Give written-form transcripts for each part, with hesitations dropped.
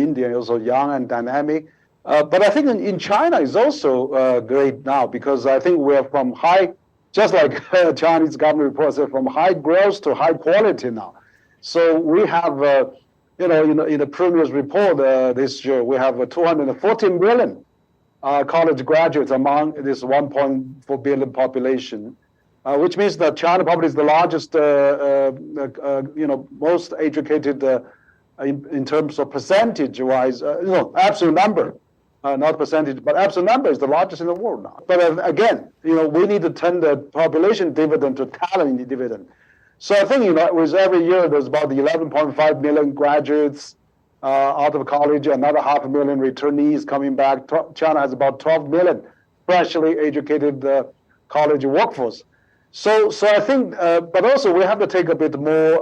India is also young and dynamic. But I think in China is also great now, because I think we're from high, just like Chinese government reports, from high growth to high quality now. So we have, in the previous report this year, we have 214 million college graduates among this 1.4 billion population, which means that China probably is the largest, most educated in terms of percentage-wise, absolute number. Not percentage, but absolute number is the largest in the world now. But again, we need to turn the population dividend to talent dividend. So I think, with every year there's about 11.5 million graduates out of college, another 500,000 returnees coming back. China has about 12 million freshly educated college workforce. So I think, but also we have to take a bit more,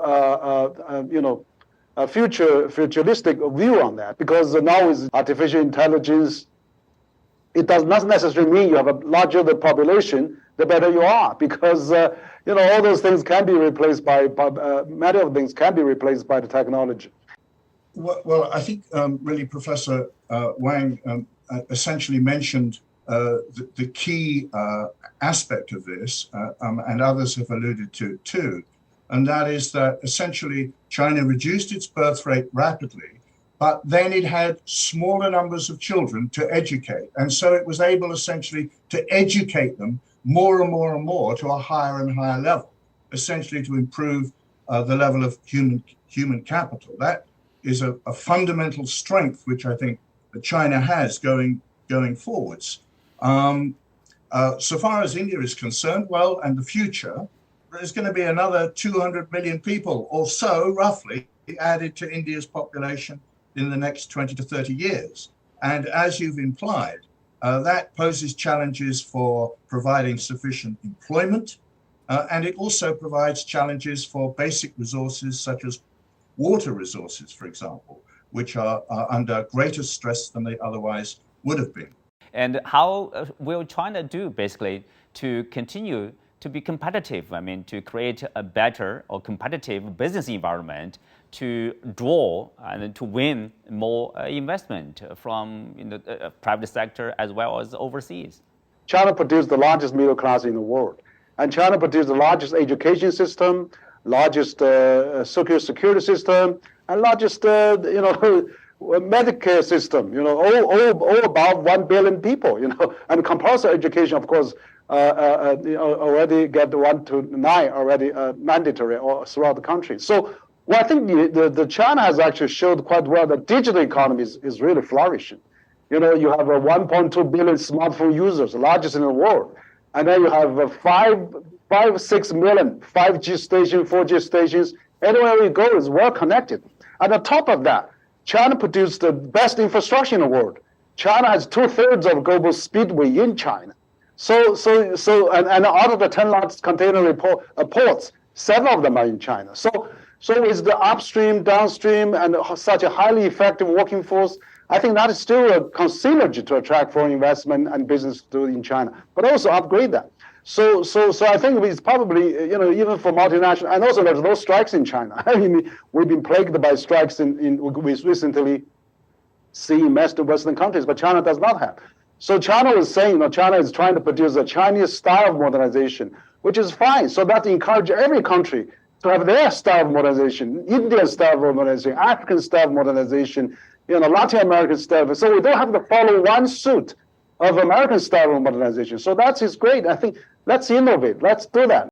a futuristic view on that, because now with artificial intelligence, it does not necessarily mean you have a larger the population, the better you are, because all those things can be replaced by many of things can be replaced by the technology. Well, I think really Professor Wang essentially mentioned the key aspect of this, and others have alluded to it too. And that is that essentially China reduced its birth rate rapidly, but then it had smaller numbers of children to educate. And so it was able essentially to educate them more and more and more to a higher and higher level, essentially to improve the level of human capital. That is a fundamental strength which I think that China has going forwards. So far as India is concerned, well, and the future, there's going to be another 200 million people or so, roughly, added to India's population in the next 20 to 30 years. And as you've implied, that poses challenges for providing sufficient employment, and it also provides challenges for basic resources such as water resources, for example, which are under greater stress than they otherwise would have been. And how will China do, basically, to continue to be competitive? I mean, to create a better or competitive business environment to draw and to win more investment from the private sector as well as overseas. China produced the largest middle class in the world, and China produced the largest education system, largest social security system, and largest Medicare system. All about 1 billion people. And compulsory education, of course, already get 1 to 9 already mandatory all throughout the country. So, well, I think the China has actually showed quite well that digital economy is really flourishing. You have 1.2 billion smartphone users, the largest in the world, and then you have 6 million 5G stations, 4G stations. Anywhere you go is well connected. And on top of that, China produced the best infrastructure in the world. China has 2/3 of global speedway in China. So, and out of the 10 largest container ports, 7 of them are in China. So with the upstream, downstream, and such a highly effective working force, I think that is still a synergy to attract foreign investment and business to do in China, but also upgrade that. So I think it's probably, even for multinational, and also there's no strikes in China. I mean, we've been plagued by strikes we recently see in Western countries, but China does not have. So China was saying, China is trying to produce a Chinese style of modernization, which is fine. So that encourages every country to have their style of modernization, Indian style of modernization, African style of modernization, Latin American style. So we don't have to follow one suit of American style of modernization. So that is great. I think let's innovate. Let's do that.